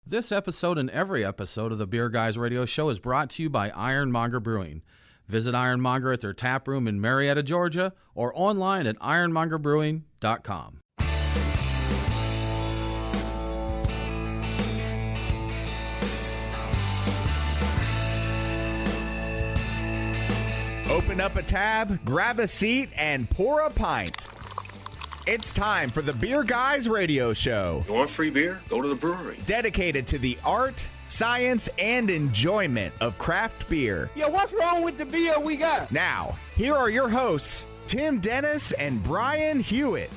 This episode and every episode of the Beer Guys Radio Show is brought to you by Monger Brewing. Visit Monger at their tap room in Marietta, Georgia, or online at ironmongerbrewing.com. Open up a tab, grab a seat, and pour a pint. It's time for the Beer Guys Radio Show. You want free beer? Go to the brewery. Dedicated to the art, science, and enjoyment of craft beer. Yo, what's wrong with the beer we got? Now, here are your hosts, Tim Dennis and Brian Hewitt.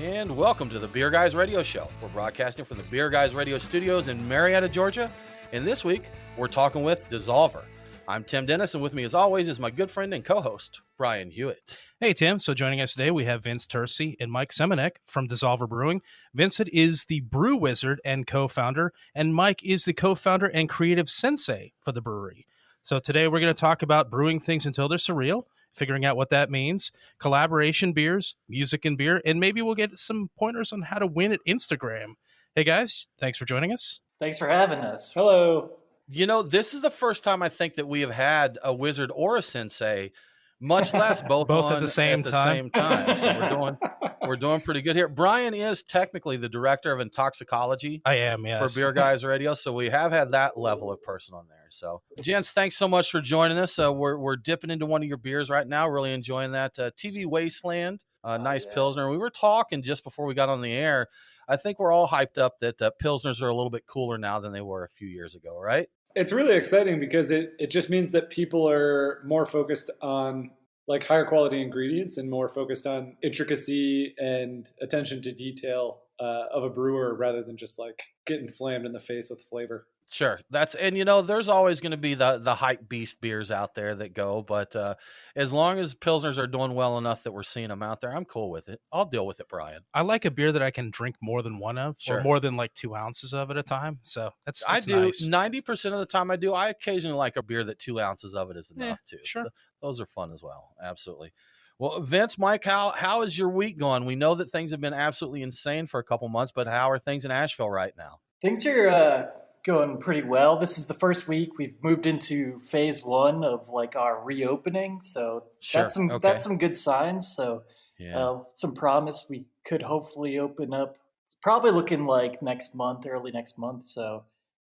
And welcome to the Beer Guys Radio Show. We're broadcasting from the Beer Guys Radio Studios in Marietta, Georgia. And this week, we're talking with DSSOLVR. I'm Tim Dennis, and with me, as always, is my good friend and co-host, Brian Hewitt. Hey, Tim. So joining us today, we have Vince Tursi and Mike Semenec from DSSOLVR Brewing. Vincent is the brew wizard and co-founder, and Mike is the co-founder and creative sensei for the brewery. So today, we're going to talk about brewing things until they're surreal, figuring out what that means, collaboration beers, music and beer, and maybe we'll get some pointers on how to win at Instagram. Hey, guys. Thanks for joining us. Thanks for having us. Hello. You know, this is the first time I think that we have had a wizard or a sensei, much less both at the same time. So we're doing pretty good here. Brian is technically the director of intoxicology. I am, yes. For Beer Guys Radio, so we have had that level of person on there. So, gents, thanks so much for joining us. We're dipping into one of your beers right now. Really enjoying that TV Wasteland, nice Pilsner. We were talking just before we got on the air. I think we're all hyped up that Pilsners are a little bit cooler now than they were a few years ago, right? It's really exciting because it just means that people are more focused on like higher quality ingredients and more focused on intricacy and attention to detail of a brewer rather than just like getting slammed in the face with flavor. Sure. And there's always going to be the hype beast beers out there that go, but as long as Pilsners are doing well enough that we're seeing them out there, I'm cool with it. I'll deal with it, Brian. I like a beer that I can drink more than one of, sure, or more than like 2 ounces of at a time. So that's I do. nice. 90% of the time I do. I occasionally like a beer that 2 ounces of it is enough too. Sure. Those are fun as well. Absolutely. Well, Vince, Mike, how is your week going? We know that things have been absolutely insane for a couple months, but how are things in Asheville right now? Things are going pretty well. This is the first week we've moved into phase 1 of like our reopening, so sure, that's some good signs. So some promise we could hopefully open up. It's probably looking like early next month. So,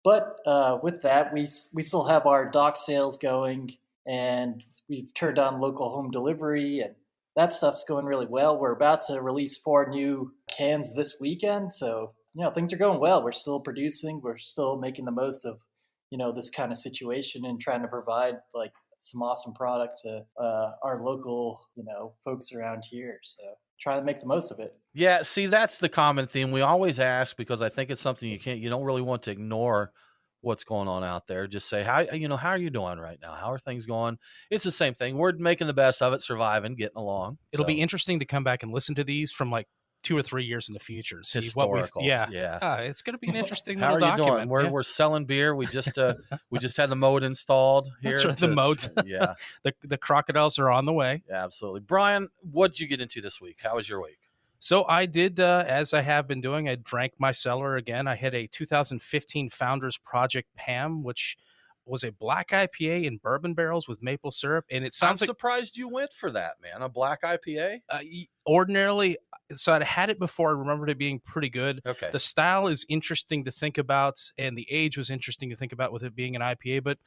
but with that, we still have our dock sales going, and we've turned on local home delivery, and that stuff's going really well. We're about to release 4 new cans this weekend, so things are going well. We're still producing. We're still making the most of, this kind of situation and trying to provide like some awesome product to our local, folks around here. So trying to make the most of it. Yeah. See, that's the common theme. We always ask because I think it's something you don't really want to ignore what's going on out there. Just say, how are you doing right now? How are things going? It's the same thing. We're making the best of it, surviving, getting along. It'll be interesting to come back and listen to these from like 2 or 3 years in the future. See historical. It's going to be an interesting How little are you document. doing? We're selling beer. We just had the moat installed here. That's right, the moat. Yeah. The crocodiles are on the way. Yeah, absolutely. Brian, what'd you get into this week? How was your week? So I did, as I have been doing, I drank my cellar again. I had a 2015 Founders Project PAM, which was a black IPA in bourbon barrels with maple syrup. And it sounds I'm surprised you went for that, man. A black IPA? Ordinarily, so I'd had it before. I remembered it being pretty good. Okay. The style is interesting to think about, and the age was interesting to think about with it being an IPA, but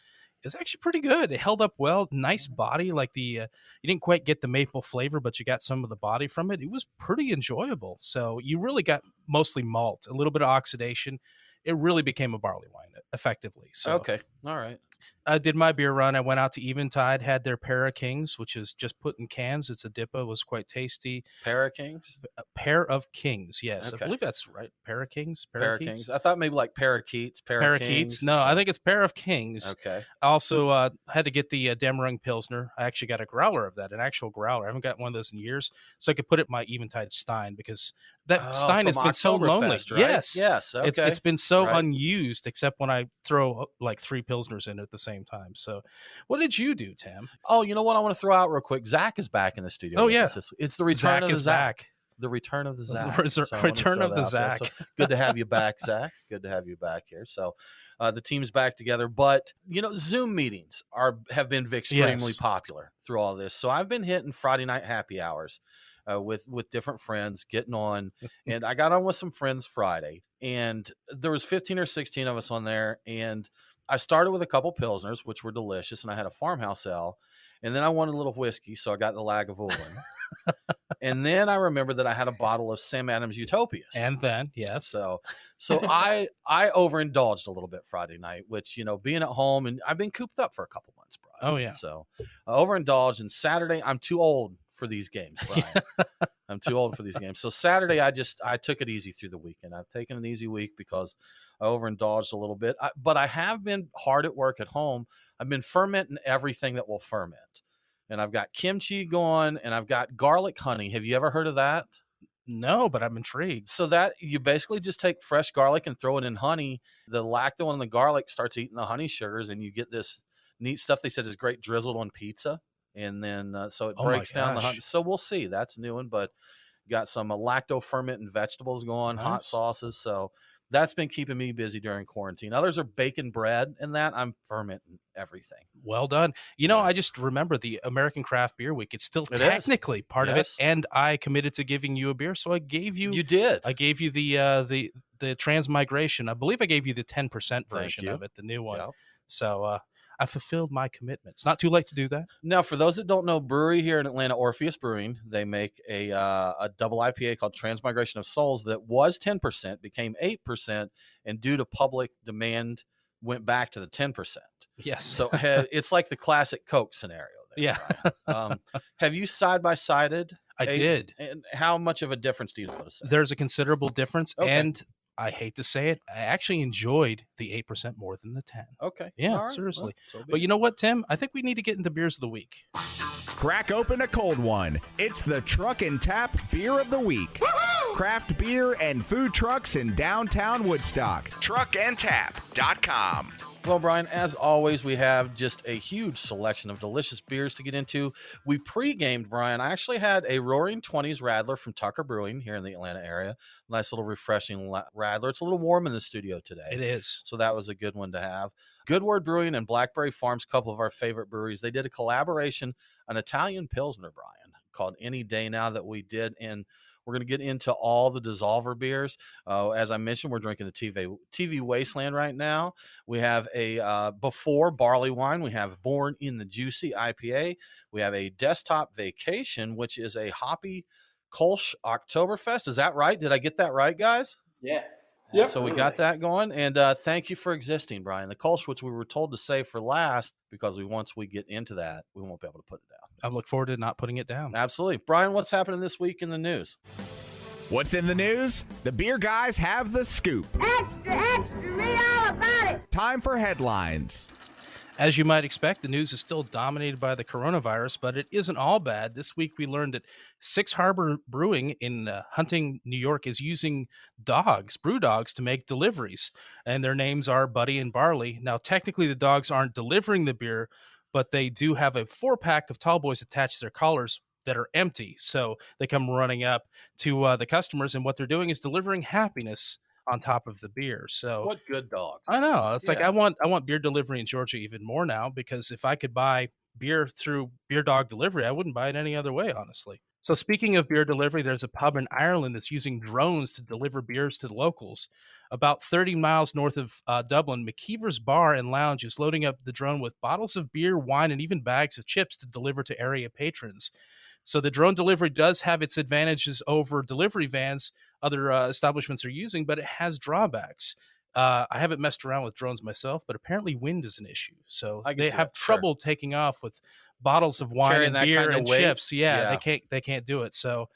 it's actually pretty good. It held up well. Nice body. Like you didn't quite get the maple flavor, but you got some of the body from it. It was pretty enjoyable. So you really got mostly malt, a little bit of oxidation. It really became a barley wine effectively. So okay. All right. I did my beer run. I went out to Eventide, had their Pair of Kings, which is just put in cans. It's a DIPA. It was quite tasty. Pair of Kings? A Pair of Kings, yes. Okay. I believe that's right. Pair of Kings? Pair of Kings. I thought maybe like parakeets. Parakeets. No, I think it's Pair of Kings. Okay. I also had to get the Demerung Pilsner. I actually got a growler of that, an actual growler. I haven't got one of those in years, so I could put it in my Eventide Stein because that Stein has been so lonely. Right? Yes. Okay. It's been so unused, except when I throw like 3 Pilsners in at the same time. So what did you do, Tim? Oh, you know what I want to throw out real quick? Zach is back in the studio. Oh, yeah. It's the return of Zach. the return of the Zach. Return of the Zach. So good to have you back, Zach. Good to have you back here. So the team's back together. But, Zoom meetings have been extremely popular through all this. So I've been hitting Friday night happy hours with different friends, getting on. And I got on with some friends Friday. And there was 15 or 16 of us on there. And I started with a couple Pilsners, which were delicious. And I had a farmhouse ale. And then I wanted a little whiskey, so I got the Lagavulin. And then I remembered that I had a bottle of Sam Adams Utopias. And then, yes. So I overindulged a little bit Friday night, which, being at home, and I've been cooped up for a couple months, Brian. Oh, yeah. So I overindulged. And Saturday, I'm too old for these games, Brian. I'm too old for these games. So Saturday, I took it easy through the weekend. I've taken an easy week because I overindulged a little bit. But I have been hard at work at home. I've been fermenting everything that will ferment. And I've got kimchi going, and I've got garlic honey. Have you ever heard of that? No, but I'm intrigued. So that you basically just take fresh garlic and throw it in honey. The lacto in the garlic starts eating the honey sugars, and you get this neat stuff. They said is great drizzled on pizza. And then so it breaks down the honey. So we'll see. That's a new one, but got some lacto fermenting vegetables going, hot sauces. So that's been keeping me busy during quarantine. Others are baking bread, and that I'm fermenting everything. Well done. I just remember the American Craft Beer Week. It's still technically part of it, and I committed to giving you a beer, so I gave you. You did. I gave you the Transmigration. I believe I gave you the 10% version of it, the new one. Yep. So I fulfilled my commitment. It's not too late to do that. Now, for those that don't know, brewery here in Atlanta, Orpheus Brewing, they make a double IPA called Transmigration of Souls that was 10%, became 8%, and due to public demand, went back to the 10%. Yes. So it's like the classic Coke scenario there. Yeah. Have you side-by-sided? I did. And how much of a difference do you notice? There's a considerable difference, and I hate to say it, I actually enjoyed the 8% more than the 10. Okay. Yeah, seriously. Well, but you know what, Tim? I think we need to get into beers of the week. Crack open a cold one. It's the Truck and Tap Beer of the Week. Woo-hoo! Craft beer and food trucks in downtown Woodstock. Truckandtap.com. Well, Brian, as always, we have just a huge selection of delicious beers to get into. We pre-gamed, Brian. I actually had a Roaring 20s Radler from Tucker Brewing here in the Atlanta area. Nice little refreshing Radler. It's a little warm in the studio today. It is. So that was a good one to have. Good Word Brewing and Blackberry Farms, a couple of our favorite breweries. They did a collaboration, an Italian Pilsner, Brian, called Any Day Now that we did. And we're going to get into all the DSSOLVR beers. As I mentioned, we're drinking the TV Wasteland right now. We have a Before Barley Wine. We have Born in the Juicy IPA. We have a Desktop Vacation, which is a hoppy Kolsch Oktoberfest. Is that right? Did I get that right, guys? Yeah. Yep. So we got that going. And thank you for existing, Brian. The Kolsch, which we were told to save for last, because once we get into that, we won't be able to put it down. I look forward to not putting it down. Absolutely. Brian, what's happening this week in the news? What's in the news? The beer guys have the scoop. Extra, extra, read all about it. Time for headlines. As you might expect, the news is still dominated by the coronavirus, but it isn't all bad. This week, we learned that Six Harbor Brewing in Hunting, New York, is using brew dogs, to make deliveries. And their names are Buddy and Barley. Now, technically, the dogs aren't delivering the beer, but they do have a 4-pack of tall boys attached to their collars that are empty. So they come running up to the customers, and what they're doing is delivering happiness on top of the beer. So what good dogs. I know. It's like I want beer delivery in Georgia even more now, because if I could buy beer through beer dog delivery, I wouldn't buy it any other way, honestly. So speaking of beer delivery, there's a pub in Ireland that's using drones to deliver beers to the locals. About 30 miles north of Dublin, McKeever's Bar and Lounge is loading up the drone with bottles of beer, wine, and even bags of chips to deliver to area patrons. So the drone delivery does have its advantages over delivery vans other establishments are using, but it has drawbacks. I haven't messed around with drones myself, but apparently wind is an issue. So they have trouble taking off with bottles of wine and beer and chips. Yeah, they can't do it. So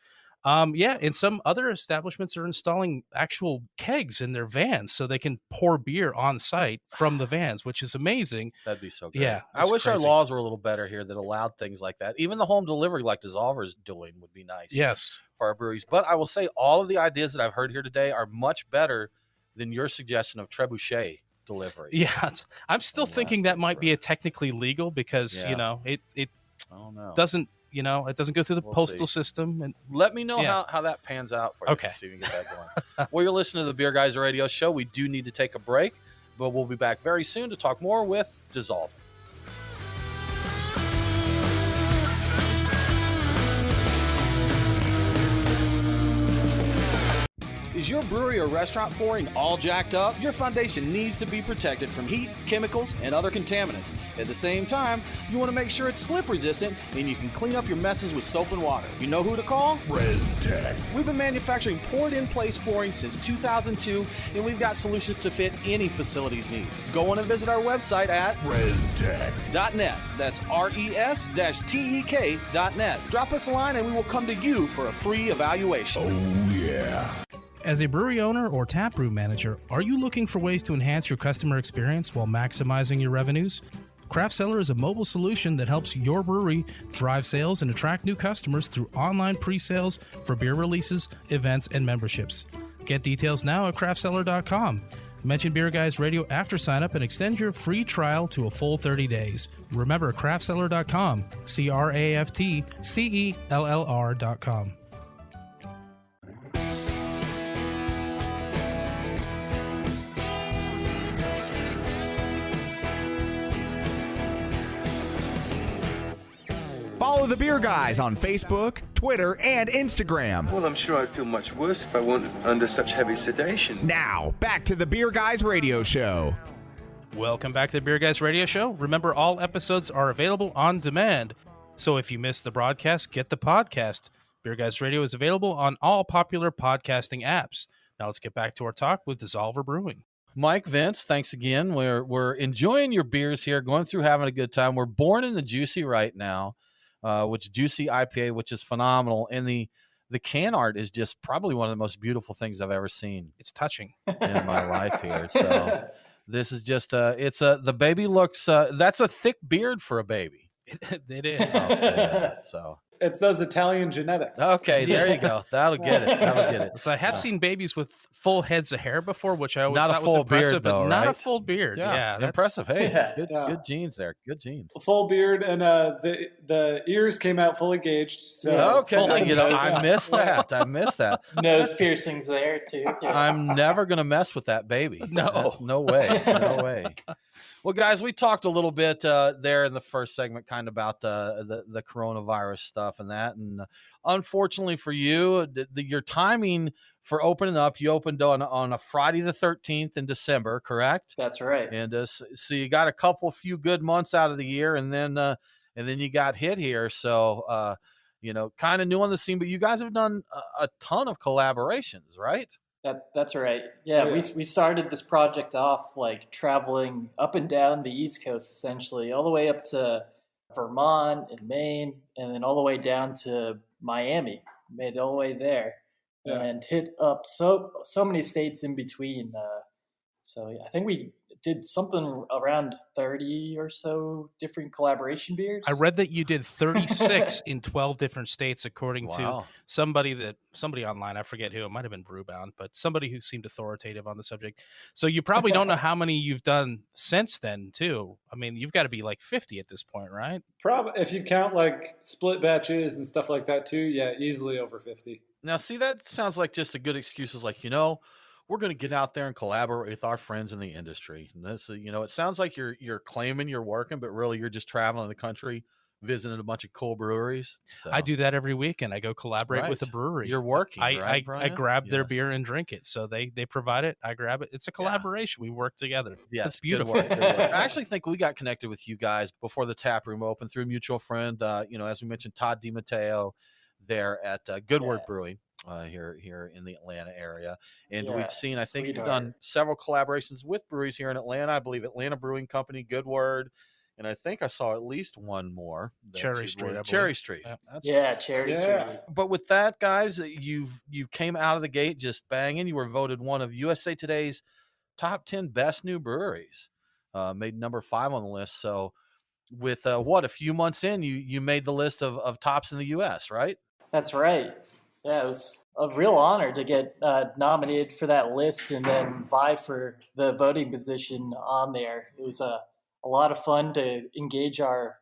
and some other establishments are installing actual kegs in their vans so they can pour beer on site from the vans, which is amazing. That'd be so good. Yeah, I wish our laws were a little better here that allowed things like that. Even the home delivery like DSSOLVR is doing would be nice. Yes, for our breweries. But I will say all of the ideas that I've heard here today are much better than your suggestion of trebuchet delivery. Yeah, I'm still thinking that might be a technically legal because it doesn't It doesn't go through the postal system. And let me know how that pans out for you. Okay. See if you can get that going. Well, you're listening to the Beer Guys Radio Show. We do need to take a break, but we'll be back very soon to talk more with DSSOLVR. Is your brewery or restaurant flooring all jacked up? Your foundation needs to be protected from heat, chemicals, and other contaminants. At the same time, you want to make sure it's slip resistant and you can clean up your messes with soap and water. You know who to call? ResTech. We've been manufacturing poured-in-place flooring since 2002, and we've got solutions to fit any facility's needs. Go on and visit our website at ResTech.net. That's RES-TEK.net. Drop us a line and we will come to you for a free evaluation. Oh, yeah. As a brewery owner or taproom manager, are you looking for ways to enhance your customer experience while maximizing your revenues? Craft Cellar is a mobile solution that helps your brewery drive sales and attract new customers through online pre-sales for beer releases, events, and memberships. Get details now at craftcellar.com. Mention Beer Guys Radio after sign-up and extend your free trial to a full 30 days. Remember, craftcellar.com, craftcellr.com. Follow the Beer Guys on Facebook, Twitter, and Instagram. Well, I'm sure I'd feel much worse if I weren't under such heavy sedation. Now, back to the Beer Guys Radio Show. Welcome back to the Beer Guys Radio Show. Remember, all episodes are available on demand. So if you missed the broadcast, get the podcast. Beer Guys Radio is available on all popular podcasting apps. Now let's get back to our talk with DSSOLVR Brewing. Mike, Vince, thanks again. We're enjoying your beers here, going through having a good time. We're born in the Juicy right now. Which Juicy IPA, which is phenomenal. And the can art is just probably one of the most beautiful things I've ever seen. It's touching in my life here. So this is just the baby looks, that's a thick beard for a baby. It is. I'll say that, so. It's those Italian genetics. Okay, there you go. That'll get it. So I have seen babies with full heads of hair before, which I always not thought a full was impressive, beard, but though, not right? a full beard. Yeah, that's impressive. Hey, Yeah. good genes there. Good genes. Full beard, and the ears came out fully gauged. So Okay, I missed that. Nose piercings there too. Yeah. I'm never gonna mess with that baby. No way. Well, guys, we talked a little bit there in the first segment, kind of about the coronavirus stuff and that. And unfortunately for you, your timing for opening up, you opened on a Friday the 13th in December, correct? That's right. And so you got a few good months out of the year, and then you got hit here. So kind of new on the scene, but you guys have done a ton of collaborations, right? That's right. Yeah, we started this project off like traveling up and down the East Coast, essentially, all the way up to Vermont and Maine, and then all the way down to Miami. Made it all the way there, and hit up so many states in between. So I think we did something around 30 or so different collaboration beers. I read that you did 36 in 12 different states, according to somebody online. I forget who. It might have been Brewbound, but somebody who seemed authoritative on the subject. So you probably don't know how many you've done since then, too. I mean, you've got to be like 50 at this point, right? Probably, if you count like split batches and stuff like that, too. Yeah, easily over 50. Now, see, that sounds like just a good excuse. Is like, we're going to get out there and collaborate with our friends in the industry. And this, it sounds like you're claiming you're working, but really you're just traveling the country, visiting a bunch of cool breweries. So. I do that every weekend. I go collaborate with a brewery. You're working, right, I grab their beer and drink it. So they provide it. I grab it. It's a collaboration. We work together. Yeah, it's beautiful. Good work. I actually think we got connected with you guys before the tap room opened through a mutual friend. As we mentioned, Todd DiMatteo there at Good Word Brewing. Here in the Atlanta area, and we'd seen, I think, you've done several collaborations with breweries here in Atlanta. I believe Atlanta Brewing Company, Good Word, and I think I saw at least one more. Cherry Street. Cherry Street. Cherry Street. But with that, guys, you came out of the gate just banging. You were voted one of USA Today's top 10 best new breweries. Made number 5 on the list. So with a few months in, you made the list of tops in the U.S., right? That's right. Yeah, it was a real honor to get nominated for that list and then vie for the voting position on there. It was a lot of fun to engage our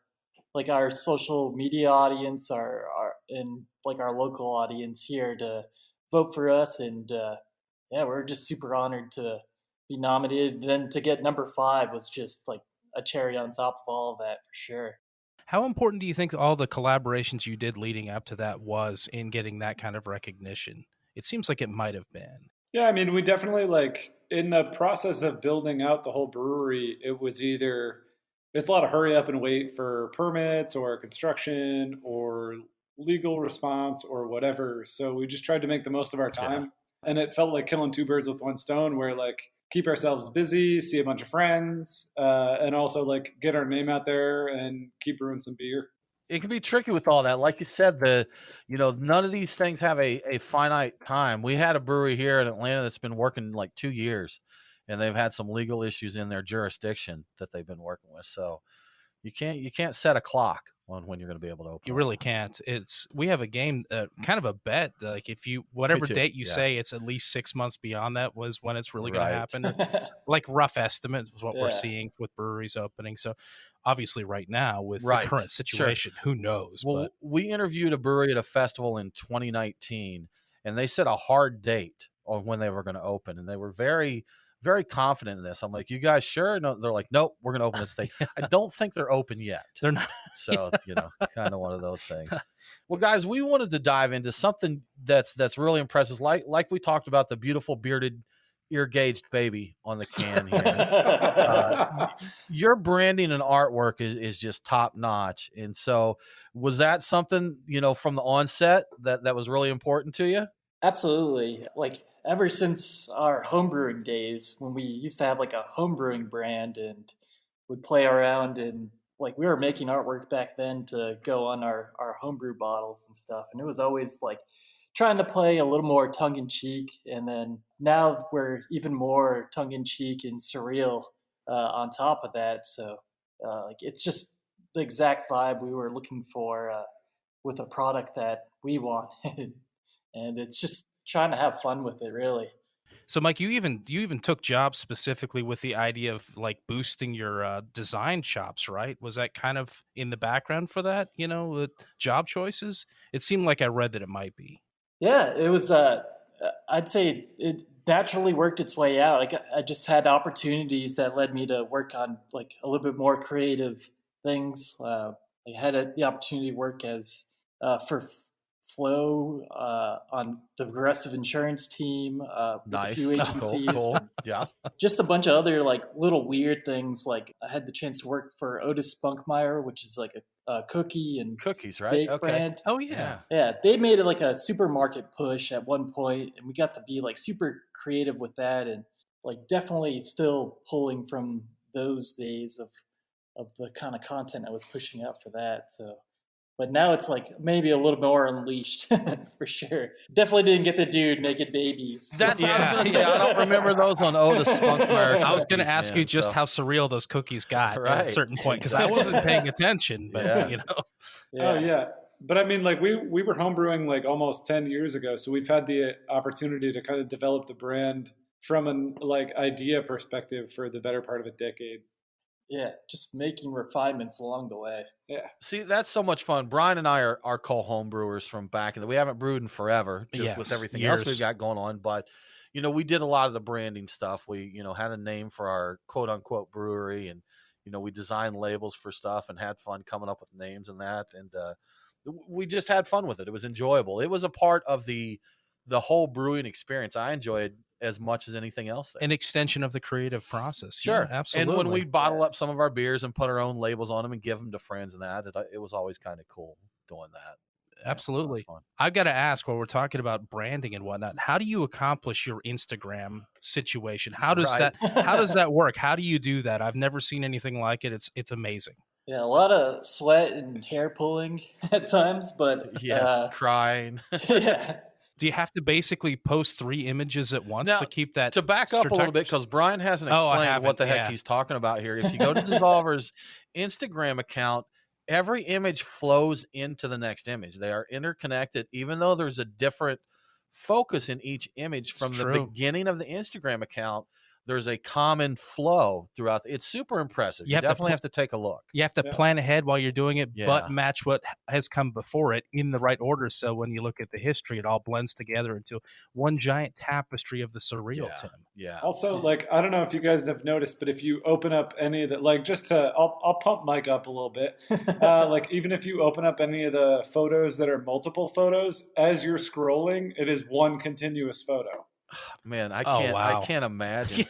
like our social media audience, and like our local audience here to vote for us. And yeah, we're just super honored to be nominated. Then to get number 5 was just like a cherry on top of all of that, for sure. How important do you think all the collaborations you did leading up to that was in getting that kind of recognition? It seems like it might have been. Yeah, I mean, we definitely, like, in the process of building out the whole brewery, it's a lot of hurry up and wait for permits or construction or legal response or whatever. So we just tried to make the most of our time. Yeah. And it felt like killing 2 birds with 1 stone, where, like, keep ourselves busy, see a bunch of friends, and also, like, get our name out there and keep brewing some beer. It can be tricky with all that. Like you said, none of these things have a finite time. We had a brewery here in Atlanta that's been working like 2 years, and they've had some legal issues in their jurisdiction that they've been working with. So you can't set a clock on when you're going to be able to open. You really can't. We have a game, kind of a bet. Like if whatever date you say, it's at least 6 months beyond that was when it's really going to happen. Like rough estimates is what we're seeing with breweries opening. So obviously right now with the current situation, who knows? Well, we interviewed a brewery at a festival in 2019, and they set a hard date on when they were going to open, and they were very, very confident in this. I'm like, you guys sure? No, they're like, nope, we're going to open this thing. I don't think they're open yet. They're not. So, kind of one of those things. Well, guys, we wanted to dive into something that's really impressive. Like we talked about the beautiful bearded ear-gauged baby on the can here. Your branding and artwork is just top notch. And so was that something, from the onset that was really important to you? Absolutely. Like, ever since our homebrewing days, when we used to have like a homebrewing brand and would play around, and like we were making artwork back then to go on our homebrew bottles and stuff. And it was always like trying to play a little more tongue-in-cheek. And then now we're even more tongue-in-cheek and surreal on top of that. So like it's just the exact vibe we were looking for with a product that we wanted. And it's just trying to have fun with it, really. So, Mike, you even took jobs specifically with the idea of like boosting your design chops, right? Was that kind of in the background for that? The job choices. It seemed like I read that it might be. Yeah, it was. I'd say it naturally worked its way out. I just had opportunities that led me to work on like a little bit more creative things. I had the opportunity to work as for Flow on the Progressive Insurance team with a few agencies. Cool. Yeah. Just a bunch of other like little weird things. Like I had the chance to work for Otis Spunkmeyer, which is like a cookie and cookies, right? Bake brand. Oh yeah. Yeah. They made it like a supermarket push at one point, and we got to be like super creative with that, and like definitely still pulling from those days of the kind of content I was pushing out for that. So. But now it's like maybe a little more unleashed for sure. Definitely didn't get the dude naked babies. That's what I was going to say. I don't remember those on Otis Spunkmeyer. I was going to ask you just how surreal those cookies got at a certain point, because I wasn't paying attention. But Yeah. Oh yeah. But I mean, like we were homebrewing like almost 10 years ago, so we've had the opportunity to kind of develop the brand from an like idea perspective for the better part of a decade. Yeah, just making refinements along the way. Yeah. See, that's so much fun. Brian and I are co-home brewers from back in we haven't brewed in forever, just with everything else we've got going on. But, we did a lot of the branding stuff. We, had a name for our quote unquote brewery, and, we designed labels for stuff and had fun coming up with names and that. And we just had fun with it. It was enjoyable. It was a part of the whole brewing experience. I enjoyed as much as anything else there. An extension of the creative process. Sure. Yeah, absolutely. And when we bottle up some of our beers and put our own labels on them and give them to friends and that, it was always kind of cool doing that. Absolutely. I've got to ask, while we're talking about branding and whatnot, how do you accomplish your Instagram situation? How does that work? How do you do that? I've never seen anything like it. It's amazing. Yeah, a lot of sweat and hair pulling at times, but crying. Yeah. Do you have to basically post 3 images at once to keep that? To back up a little bit, because Brian hasn't explained what the heck he's talking about here. If you go to Dissolver's Instagram account, every image flows into the next image. They are interconnected, even though there's a different focus in each image from the beginning of the Instagram account. there's a common flow throughout. It's super impressive. You definitely have to take a look. You have to plan ahead while you're doing it, Yeah. but match what has come before it in the right order. So when you look at the history, it all blends together into one giant tapestry of the surreal, Tim. Yeah. Also, like, I don't know if you guys have noticed, but if you open up any of the, like, just to, I'll pump Mike up a little bit. Like, even if you open up any of the photos that are multiple photos, as you're scrolling, it is one continuous photo. Man, I wow. can't imagine.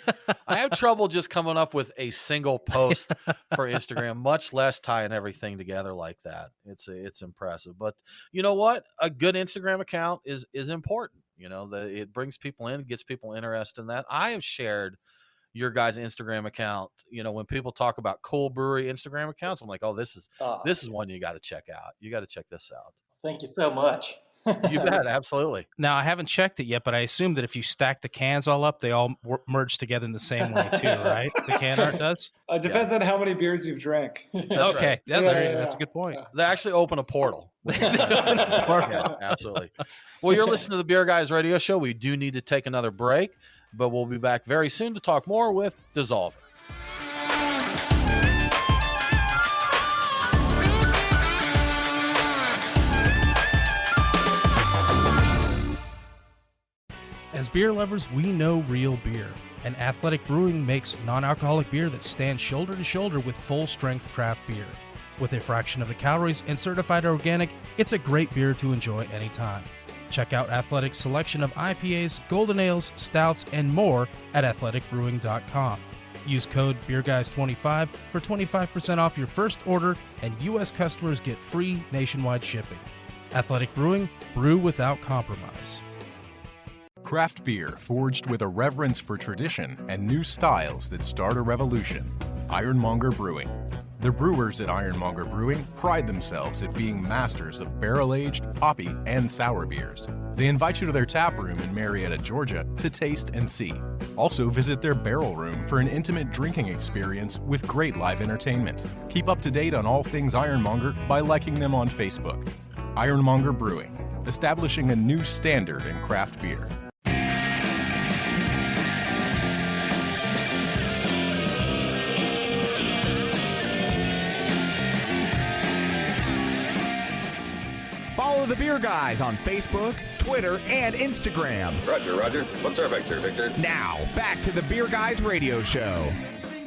I have trouble just coming up with a single post for Instagram, much less tying everything together like that. It's impressive. But you know what? A good Instagram account is important. You know, it brings people in, gets people interested in that. I have shared your guys' Instagram account. You know, when people talk about cool brewery Instagram accounts, I'm like, oh, this is one you got to check out. You got to check this out. Thank you so much. You bet, absolutely. Now, I haven't checked it yet, but I assume that if you stack the cans all up, they all merge together in the same way too, right? The can art does? It depends on how many beers you've drank. Okay, right. That's a good point. They actually open a portal. Yeah, absolutely. Well, you're listening to the Beer Guys Radio Show. We do need to take another break, but we'll be back very soon to talk more with Dissolver. As beer lovers, we know real beer, and Athletic Brewing makes non-alcoholic beer that stands shoulder to shoulder with full-strength craft beer. With a fraction of the calories and certified organic, it's a great beer to enjoy anytime. Check out Athletic's selection of IPAs, golden ales, stouts, and more at athleticbrewing.com. Use code BeerGuys25 for 25% off your first order, and U.S. customers get free nationwide shipping. Athletic Brewing, brew without compromise. Craft beer forged with a reverence for tradition and new styles that start a revolution. Ironmonger Brewing. The brewers at Ironmonger Brewing pride themselves at being masters of barrel-aged, hoppy, and sour beers. They invite you to their tap room in Marietta, Georgia to taste and see. Also visit their barrel room for an intimate drinking experience with great live entertainment. Keep up to date on all things Ironmonger by liking them on Facebook. Ironmonger Brewing, establishing a new standard in craft beer. Follow the Beer Guys on Facebook, Twitter, and Instagram. Roger. What's our vector, Victor? Now, back to the Beer Guys Radio Show.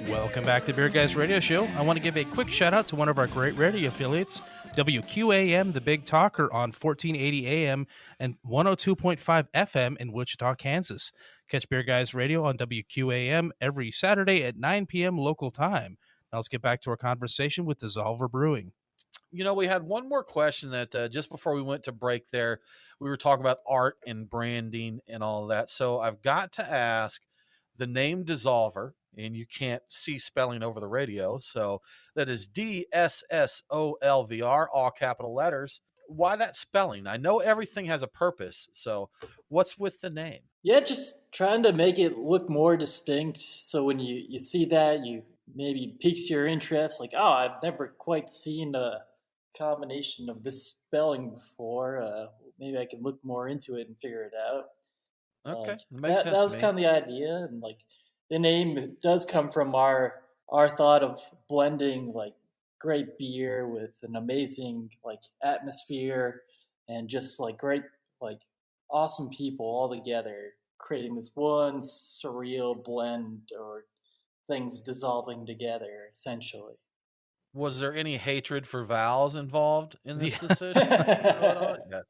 Welcome back to Beer Guys Radio Show. I want to give a quick shout out to one of our great radio affiliates, WQAM, The Big Talker, on 1480 AM and 102.5 FM in Wichita, Kansas. Catch Beer Guys Radio on WQAM every Saturday at 9 p.m. local time. Now let's get back to our conversation with Dissolver Brewing. You know, we had one more question that just before we went to break there, we were talking about art and branding and all of that. So I've got to ask, the name Dissolver, and you can't see spelling over the radio, so that is DSSOLVR, all capital letters. Why that spelling? I know everything has a purpose, so what's with the name? Yeah, just trying to make it look more distinct, so when you see that, you maybe piques your interest, like, oh, I've never quite seen a combination of this spelling before. Maybe I can look more into it and figure it out. Okay, makes sense. That was kind of the idea, and like the name does come from our thought of blending like great beer with an amazing like atmosphere and just like great like awesome people all together, creating this one surreal blend or things dissolving together essentially. Was there any hatred for vowels involved in this decision? Yeah.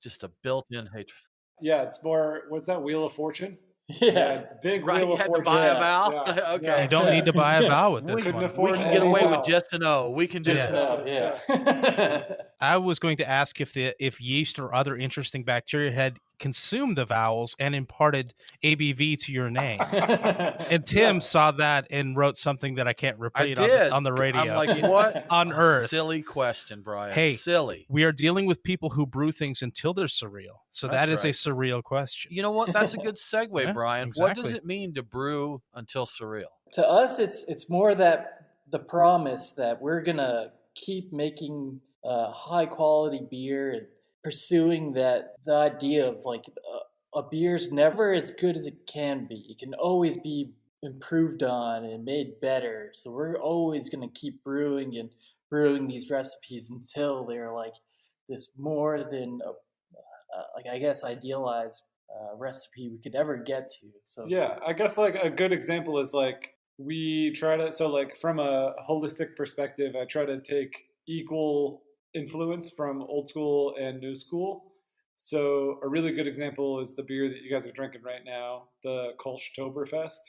Just a built-in hatred. Yeah, it's more, what's that, Wheel of Fortune? Yeah, big Right, Wheel you of had to Fortune. buy a vowel? Yeah. Okay. You don't need to buy a vowel with this Couldn't one. afford We can get away with vowels. just an O. We can just yeah. I was going to ask if yeast or other interesting bacteria had consumed the vowels and imparted ABV to your name. And Tim saw that and wrote something that I can't repeat on the radio. I'm like, what on earth? Silly question, Brian. Hey, silly. We are dealing with people who brew things until they're surreal. So That's that is right. a surreal question. You know what? That's a good segue, Yeah, Brian. exactly. What does it mean to brew until surreal? To us, it's more that the promise that we're gonna keep making high quality beer and pursuing the idea of like a beer's never as good as it can be. It can always be improved on and made better. So we're always going to keep brewing and brewing these recipes until they're like this more than like I guess idealized recipe we could ever get to. So yeah, I guess like a good example is like we try to, so like from a holistic perspective, I try to take equal influence from old school and new school. So a really good example is the beer that you guys are drinking right now, the Kolschtoberfest.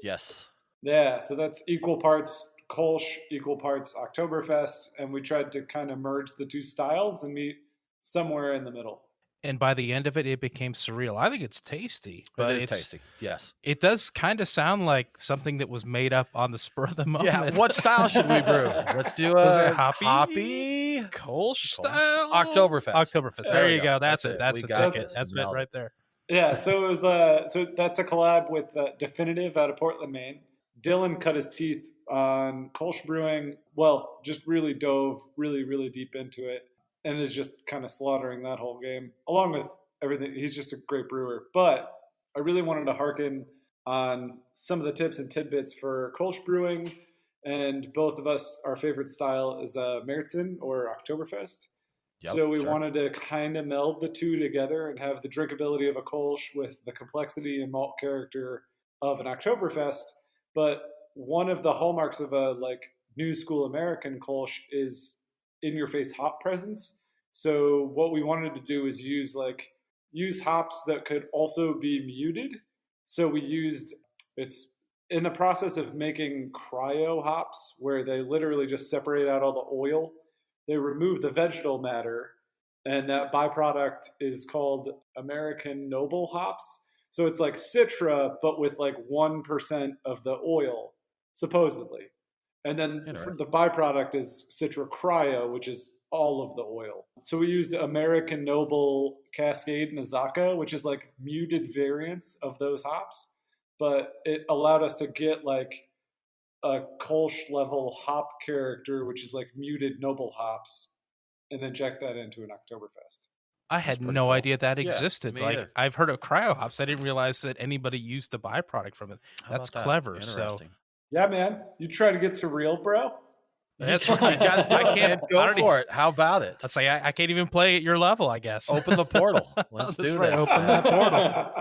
Yes. Yeah, so that's equal parts Kolsch, equal parts Oktoberfest, and we tried to kind of merge the two styles and meet somewhere in the middle. And by the end of it, it became surreal. I think it's tasty. But It is tasty. Yes. It does kind of sound like something that was made up on the spur of the moment. Yeah. What style should we brew? Let's do a hoppy Kolsch style Oktoberfest. There you go. That's it. That's the ticket. That's it right there. Yeah. So it was so that's a collab with Definitive out of Portland, Maine. Dylan cut his teeth on Kolsch brewing. Well, just really dove really deep into it. And is just kind of slaughtering that whole game, along with everything. He's just a great brewer. But I really wanted to hearken on some of the tips and tidbits for Kolsch brewing. And both of us, our favorite style is Märzen or Oktoberfest. Yep, so we wanted to kind of meld the two together and have the drinkability of a Kolsch with the complexity and malt character of an Oktoberfest. But one of the hallmarks of a like new school American Kolsch is in-your-face hop presence. So what we wanted to do is use hops that could also be muted. So we used, it's in the process of making cryo hops, where they literally just separate out all the oil. They remove the vegetal matter, and that byproduct is called American Noble hops. So it's like Citra, but with like 1% of the oil, supposedly. And then the byproduct is Citra Cryo, which is all of the oil. So we used American Noble, Cascade, and Azaka, which is like muted variants of those hops. But it allowed us to get like a Kolsch level hop character, which is like muted noble hops, and inject that into an Oktoberfest. I had no idea that existed. Like I've heard of cryo hops. I didn't realize that anybody used the byproduct from it. That's clever. Interesting. Yeah, man. You try to get surreal, bro? That's right. I can't go for it. How about it? I'd say I can't even play at your level, I guess. Open the portal. Let's do this. Open that portal.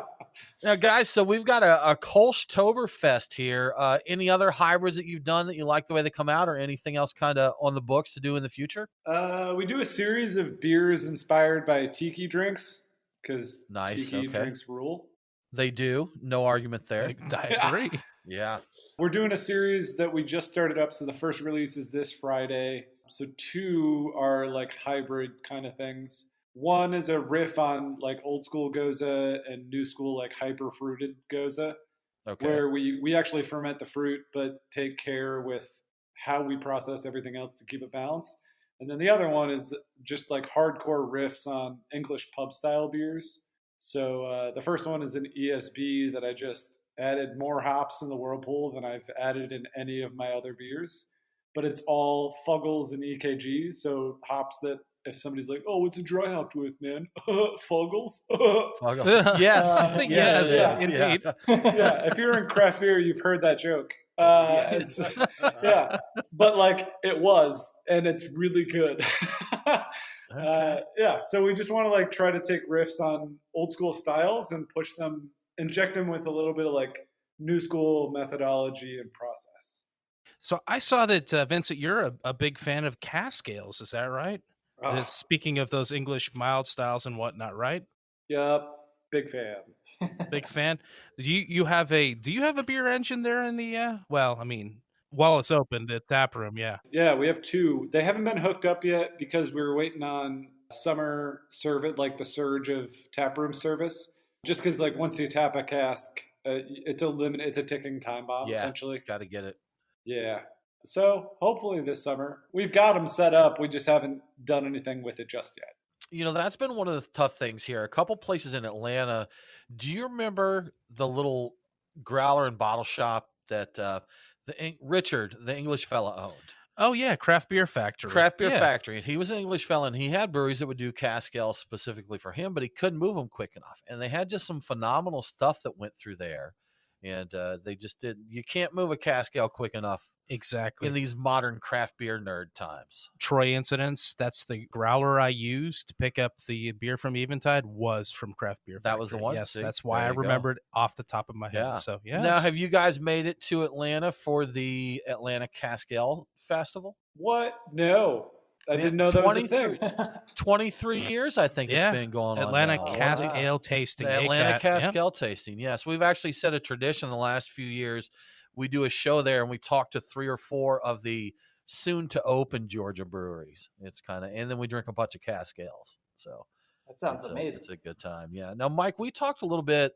Now, guys, so we've got a Kolschtoberfest here. Any other hybrids that you've done that you like the way they come out, or anything else kind of on the books to do in the future? We do a series of beers inspired by tiki drinks, because tiki drinks rule. They do. No argument there. I agree. Yeah. We're doing a series that we just started up. So the first release is this Friday. So 2 are like hybrid kind of things. One is a riff on like old school Goza and new school like hyper fruited Goza, where we actually ferment the fruit, but take care with how we process everything else to keep it balanced. And then the other one is just like hardcore riffs on English pub style beers. So the first one is an ESB that I just added more hops in the whirlpool than I've added in any of my other beers. But it's all Fuggles and EKG, so hops that if somebody's like, oh, what's it dry hopped with, man? Fuggles? Yes. Yes, indeed. Yeah, if you're in craft beer, you've heard that joke. Yeah, but like it was, and it's really good. Yeah, so we just want to like try to take riffs on old school styles and push them, inject them with a little bit of like new school methodology and process. So I saw that, Vincent, you're a big fan of Cask Ales. Is that right? Speaking of those English mild styles and whatnot, right? Yep, big fan. Big fan. Do you have a beer engine there in the? Well, I mean, while it's open, the tap room, yeah. Yeah, we have 2. They haven't been hooked up yet because we were waiting on summer service, like the surge of tap room service. Just because, like, once you tap a cask, it's a ticking time bomb, essentially. Got to get it. Yeah. So hopefully this summer. We've got them set up. We just haven't done anything with it just yet. You know, that's been one of the tough things here. A couple places in Atlanta. Do you remember the little growler and bottle shop that Richard, the English fella, owned? Oh yeah, Craft Beer Factory. Craft Beer Factory. And he was an English fella, and he had breweries that would do cask ales specifically for him, but he couldn't move them quick enough. And they had just some phenomenal stuff that went through there. And they just didn't. You can't move a cask ale quick enough. Exactly. In these modern craft beer nerd times. Troy Incidents, that's the growler I used to pick up the beer from Eventide, was from Craft Beer Factory. That was the one? Yes, See? that's why I remembered off the top of my head. Yeah. So, yeah. Now, have you guys made it to Atlanta for the Atlanta Cask Ale Festival? What? No. I didn't know that was a thing. 23 years, I think it's been going on. Atlanta now. Cask Ale Tasting. The Atlanta Cask Ale Tasting, yes. We've actually set a tradition the last few years. We do a show there, and we talk to 3 or 4 of the soon-to-open Georgia breweries. It's kind of, and then we drink a bunch of cask ales. So that sounds amazing. It's a good time, yeah. Now, Mike, we talked a little bit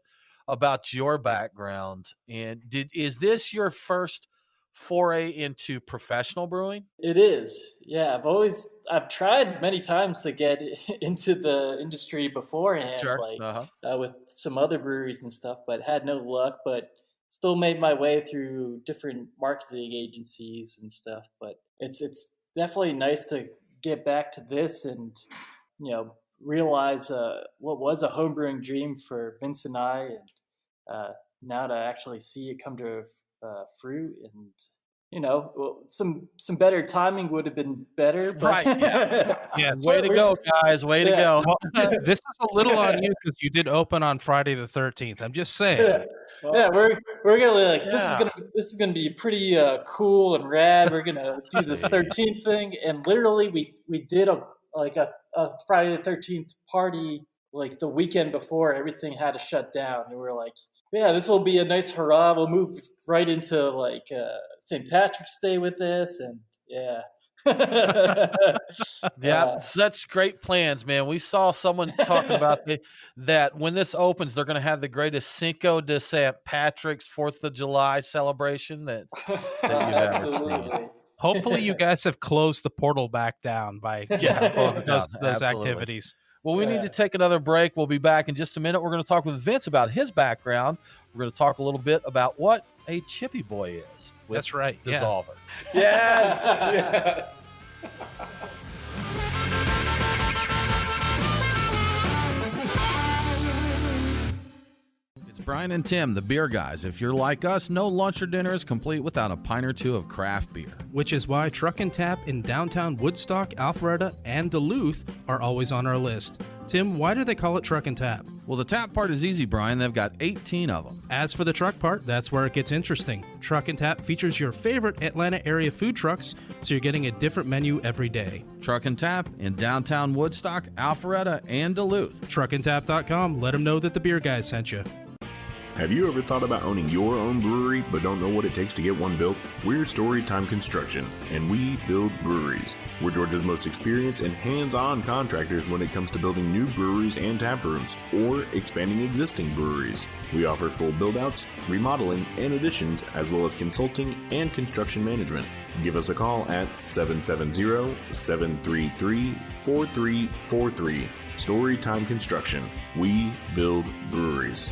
about your background, and is this your first foray into professional brewing? It is. Yeah, I've tried many times to get into the industry beforehand, with some other breweries and stuff, but had no luck. But still made my way through different marketing agencies and stuff. But it's definitely nice to get back to this and realize what was a homebrewing dream for Vince and I, and now to actually see it come to fruit. And some better timing would have been better. But right. Yeah. Way to go, guys. Way to go. Well, this is a little on you because you did open on Friday the 13th. I'm just saying. We're gonna this is gonna be pretty cool and rad. We're gonna do this 13th thing, and literally we did a Friday the 13th party like the weekend before everything had to shut down, and we were like, yeah, this will be a nice hurrah. We'll move right into like St. Patrick's Day with this, and such great plans, man. We saw someone talking about that when this opens, they're going to have the greatest Cinco de St. Patrick's 4th of July celebration that you've ever seen. Hopefully, you guys have closed the portal back down by those activities. Well, we need to take another break. We'll be back in just a minute. We're going to talk with Vince about his background. We're going to talk a little bit about what a Chippy Boy is. That's right. Dissolver. Yeah. Yes. Brian and Tim, the beer guys. If you're like us, no lunch or dinner is complete without a pint or two of craft beer. Which is why Truck and Tap in downtown Woodstock, Alpharetta, and Duluth are always on our list. Tim, why do they call it Truck and Tap? Well, the tap part is easy, Brian. They've got 18 of them. As for the truck part, that's where it gets interesting. Truck and Tap features your favorite Atlanta area food trucks, so you're getting a different menu every day. Truck and Tap in downtown Woodstock, Alpharetta, and Duluth. Truckandtap.com. Let them know that the beer guys sent you. Have you ever thought about owning your own brewery but don't know what it takes to get one built? We're Storytime Construction, and we build breweries. We're Georgia's most experienced and hands-on contractors when it comes to building new breweries and tap rooms, or expanding existing breweries. We offer full build-outs, remodeling, and additions, as well as consulting and construction management. Give us a call at 770-733-4343. Storytime Construction. We build breweries.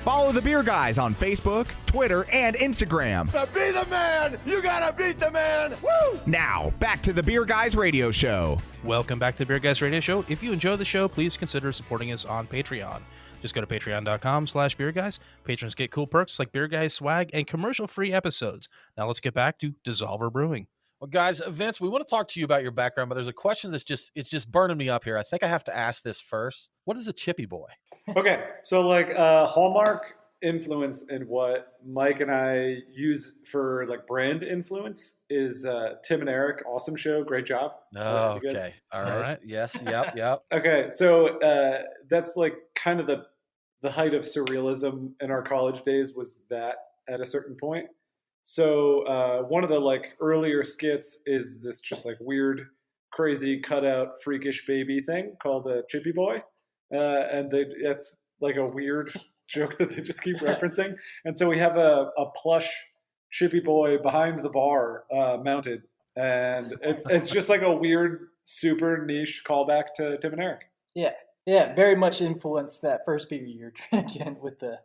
Follow the Beer Guys on Facebook, Twitter, and Instagram. To be the man, you gotta beat the man. Woo! Now, back to the Beer Guys Radio Show. Welcome back to the Beer Guys Radio Show. If you enjoy the show, please consider supporting us on Patreon. Just go to patreon.com/beerguys. Patrons get cool perks like Beer Guys swag and commercial-free episodes. Now let's get back to DSSOLVR Brewing. Well, guys, Vince, we want to talk to you about your background, but there's a question that's just burning me up here. I think I have to ask this first. What is a Chippy Boy? Okay, so like Hallmark influence in what Mike and I use for like brand influence is Tim and Eric, awesome show, great job. Oh, okay, all right, yes, yep. Okay, so that's like kind of the height of surrealism in our college days was that at a certain point. So one of the like earlier skits is this just like weird, crazy cutout, freakish baby thing called a Chippy Boy. And it's like a weird joke that they just keep referencing. And so we have a plush Chippy Boy behind the bar mounted. And it's just like a weird, super niche callback to Tim and Eric. Yeah. Yeah, very much influenced that first beer you're drinking with the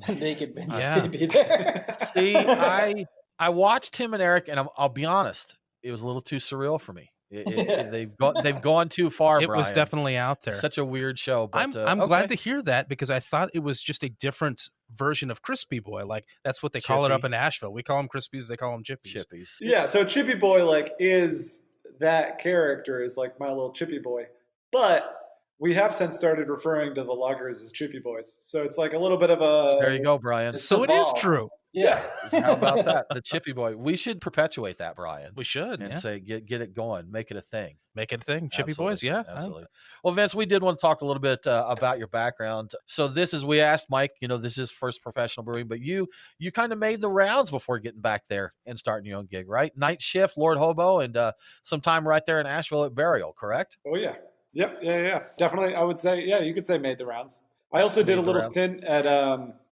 naked Vince baby there. See, I watched Tim and Eric, and I'll be honest, it was a little too surreal for me. They've gone too far. It Brian. was definitely out there. Such a weird show. But, I'm glad to hear that, because I thought it was just a different version of Crispy Boy. Like, that's what they call it up in Asheville. We call them Crispies, they call them Chippies. Yeah, so Chippy Boy is that character, is like my little Chippy Boy, but we have since started referring to the lagers as Chippy Boys. So it's like a little bit of a... There you go, Brian. So it is true. Yeah. How about that? The Chippy Boy. We should perpetuate that, Brian. We should. And say, get it going. Make it a thing. Make it a thing. Chippy Absolutely. Boys, yeah. Absolutely. Well, Vince, we did want to talk a little bit about your background. So we asked Mike, this is first professional brewing, but you kind of made the rounds before getting back there and starting your own gig, right? Night shift, Lord Hobo, and some time right there in Asheville at Burial, correct? Oh, yeah. Yep. Yeah. Definitely. I would say, you could say made the rounds. I also did a little stint at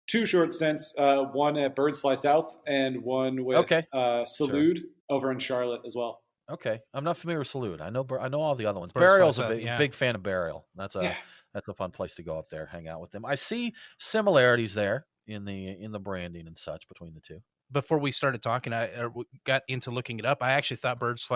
2 short stints, one at Birds Fly South and one with Salute over in Charlotte as well. Okay. I'm not familiar with Salute. I know all the other ones. Birds Burial's Fly a South, big fan of Burial. That's a fun place to go up there, hang out with them. I see similarities there in the branding and such between the two. Before we started talking, I got into looking it up. I actually thought Birds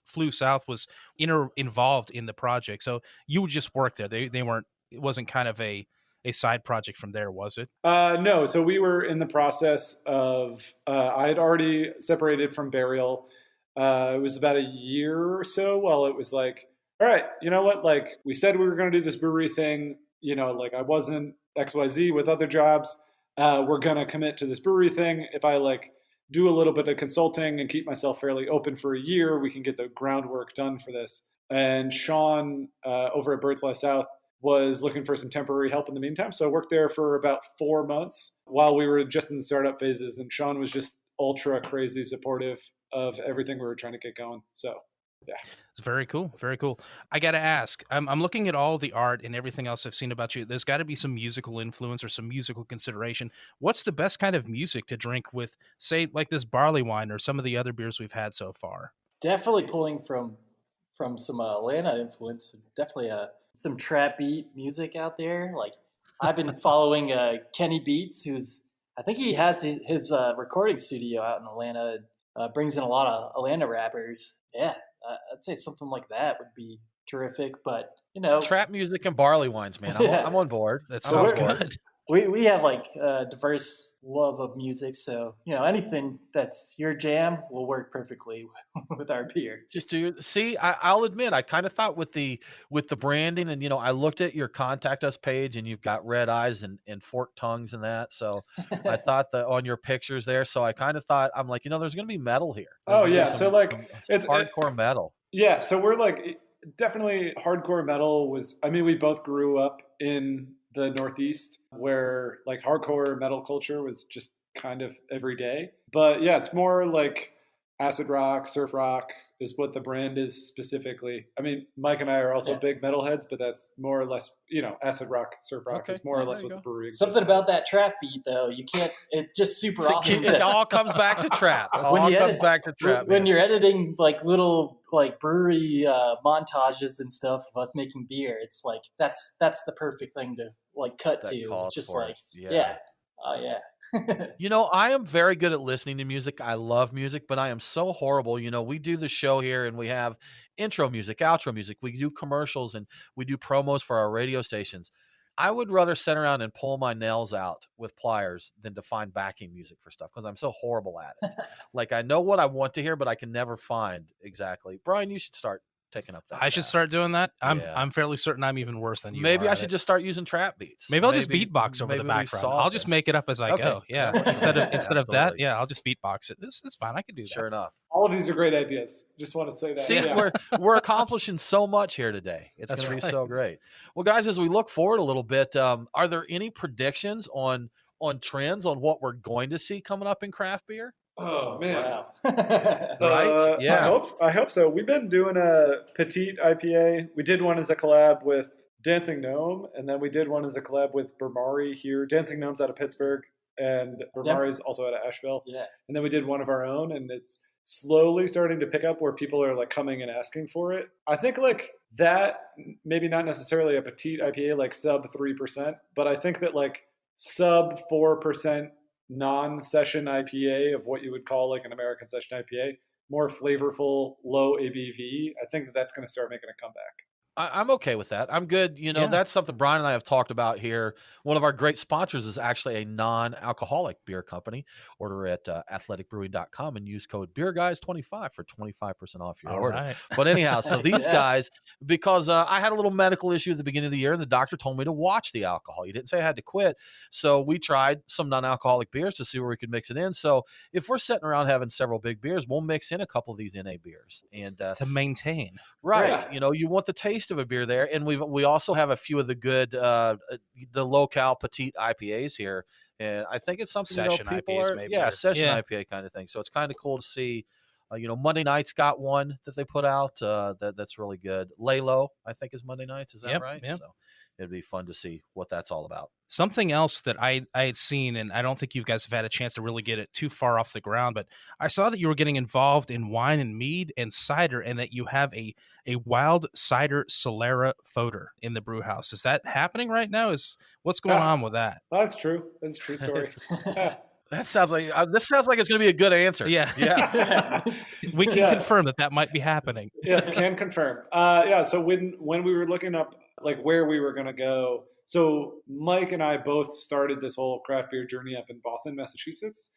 Flew South was involved in the project. So you would just work there. They weren't. It wasn't kind of a side project from there, was it? No. So we were in the process of. I had already separated from Burial. It was about a year or so. While it was like, all right, you know what? Like we said, we were going to do this brewery thing. Like I wasn't XYZ with other jobs. We're going to commit to this brewery thing. If I do a little bit of consulting and keep myself fairly open for a year, we can get the groundwork done for this. And Sean over at Birds Fly South was looking for some temporary help in the meantime. So I worked there for about 4 months while we were just in the startup phases. And Sean was just ultra crazy supportive of everything we were trying to get going. So yeah. It's very cool. Very cool. I got to ask, I'm looking at all the art and everything else I've seen about you. There's got to be some musical influence or some musical consideration. What's the best kind of music to drink with, say, like this barley wine or some of the other beers we've had so far? Definitely pulling from some Atlanta influence. Definitely some trap beat music out there. Like I've been following Kenny Beats, I think he has his recording studio out in Atlanta. Brings in a lot of Atlanta rappers. Yeah. I'd say something like that would be terrific, but trap music and barley wines, man. I'm on board. That sounds good. We have a diverse love of music, so anything that's your jam will work perfectly with our beer. I'll admit, I kind of thought with the branding, and I looked at your contact us page, and you've got red eyes and forked tongues and that. So I thought that on your pictures there. So I kind of thought, I'm like, there's going to be metal here. It's hardcore metal. Yeah, so we're definitely hardcore metal we both grew up in the Northeast where hardcore metal culture was just kind of every day. But yeah, it's more like acid rock, surf rock is what the brand is specifically. Mike and I are also big metalheads, but that's more or less, acid rock, surf rock is more or less what the brewery exists. Something about that trap beat though, you can't, it just super awesome. It all comes back to trap. When you're editing little brewery montages and stuff of us making beer, it's that's the perfect thing to cut that to. Just I am very good at listening to music. I love music, but I am so horrible. We do the show here and we have intro music, outro music. We do commercials and we do promos for our radio stations. I would rather sit around and pull my nails out with pliers than to find backing music for stuff because I'm so horrible at it. I know what I want to hear, but I can never find exactly. Brian, you should start taking up that. I should start doing that. I'm fairly certain I'm even worse than you. Maybe I should just start using trap beats. Maybe I'll just beatbox over the background. I'll just make it up as I go. Yeah. Instead of that, I'll just beatbox it. It's fine. I can do that. Sure enough. All of these are great ideas. Just want to say that. See, we're accomplishing so much here today. It's going to be so great. Well, guys, as we look forward a little bit, are there any predictions on trends on what we're going to see coming up in craft beer? Oh man! Wow. Right? Yeah. I hope so. We've been doing a petite IPA. We did one as a collab with Dancing Gnome, and then we did one as a collab with Bermari here. Dancing Gnome's out of Pittsburgh, and Bermari's also out of Asheville. Yeah. And then we did one of our own, and it's slowly starting to pick up where people are coming and asking for it. I think that maybe not necessarily a petite IPA like sub 3%, but I think that like sub 4% non-session IPA of what you would call like an American session IPA, more flavorful, low ABV, I think that that's going to start making a comeback. I'm okay with that. I'm good. That's something Brian and I have talked about here. One of our great sponsors is actually a non-alcoholic beer company. Order at athleticbrewing.com and use code BeerGuys25 for 25% off your order. Right. But anyhow, so these guys, because I had a little medical issue at the beginning of the year, and the doctor told me to watch the alcohol. He didn't say I had to quit. So we tried some non-alcoholic beers to see where we could mix it in. So if we're sitting around having several big beers, we'll mix in a couple of these NA beers. And to maintain. Right. Yeah. You want the taste of a beer there. And we also have a few of the good, the low-cal petite IPAs here. And I think it's something session people IPAs are, maybe. Session IPA kind of thing. So it's kind of cool to see. Monday Night's got one that they put out that's really good. Lalo, I think, is Monday Nights. Is that right? Yep. So it'd be fun to see what that's all about. Something else that I had seen, and I don't think you guys have had a chance to really get it too far off the ground, but I saw that you were getting involved in wine and mead and cider, and that you have a wild cider Solera Foder in the brew house. Is that happening right now? What's going on with that? That's true. That's a true story. That sounds like it's going to be a good answer. Yeah. We can confirm that might be happening. Yes, can confirm. So when we were looking up like where we were going to go, so Mike and I both started this whole craft beer journey up in Boston, Massachusetts.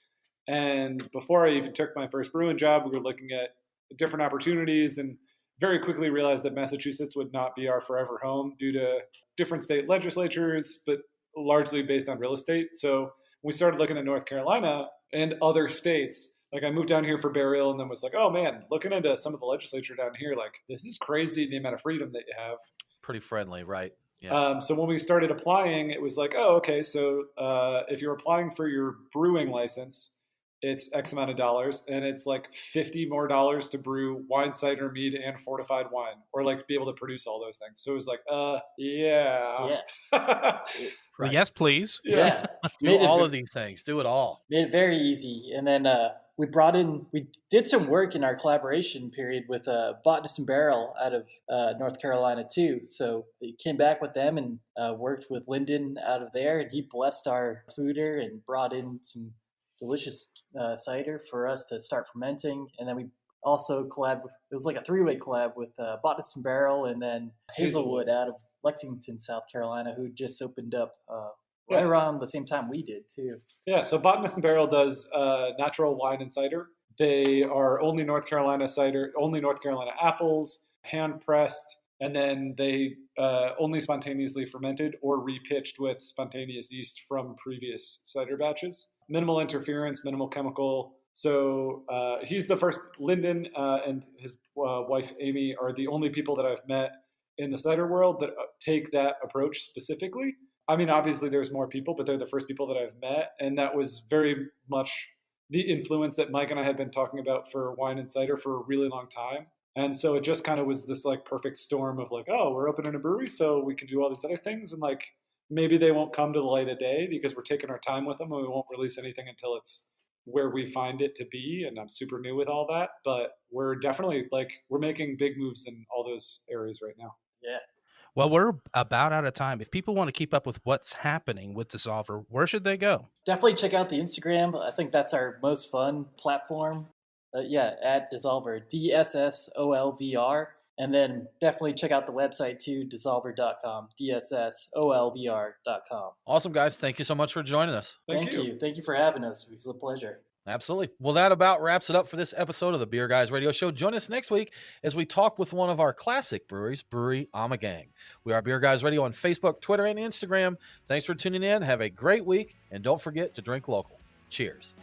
And before I even took my first brewing job, we were looking at different opportunities and very quickly realized that Massachusetts would not be our forever home due to different state legislatures, but largely based on real estate. So we started looking at North Carolina and other states. Like I moved down here for burial and then was like, oh man, looking into some of the legislature down here, like this is crazy, the amount of freedom that you have. Pretty friendly, right? Yeah. So when we started applying, it was like, oh, okay. So if you're applying for your brewing license, it's X amount of dollars, and it's like $50 more to brew wine, cider, mead, and fortified wine, or like be able to produce all those things. So it was like, yeah. Well, yes, please. Yeah. Do all of these things. Do it all. Made it very easy. And then we did some work in our collaboration period with Botanist and Barrel out of North Carolina too. So we came back with them and worked with Lyndon out of there, and he blessed our foeder and brought in some delicious cider for us to start fermenting. And then we also collab. It was like a 3-way collab with Botanist and Barrel, and then Hazelwood out of Lexington, South Carolina, who just opened up right around the same time we did too. Yeah, so Botanist and Barrel does natural wine and cider. They are only North Carolina cider, only North Carolina apples, hand pressed, and then they only spontaneously fermented or repitched with spontaneous yeast from previous cider batches. Minimal interference, minimal chemical. So he's the first. Lyndon and his wife Amy are the only people that I've met in the cider world that take that approach specifically. I mean, obviously there's more people, but they're the first people that I've met. And that was very much the influence that Mike and I had been talking about for wine and cider for a really long time. And so it just kind of was this like perfect storm of like, oh, we're opening a brewery, so we can do all these other things. And like, maybe they won't come to the light of day because we're taking our time with them and we won't release anything until it's where we find it to be. And I'm super new with all that, but we're definitely we're making big moves in all those areas right now. Yeah. Well, we're about out of time. If people want to keep up with what's happening with Dissolver, where should they go? Definitely check out the Instagram. I think that's our most fun platform. At Dissolver, DSSOLVR. And then definitely check out the website too, dissolver.com, DSSOLVR.com. Awesome, guys. Thank you so much for joining us. Thank you. Thank you for having us. It was a pleasure. Absolutely. Well, that about wraps it up for this episode of the Beer Guys Radio Show. Join us next week as we talk with one of our classic breweries, Brewery Amagang. We are Beer Guys Radio on Facebook, Twitter, and Instagram. Thanks for tuning in. Have a great week, and don't forget to drink local. Cheers.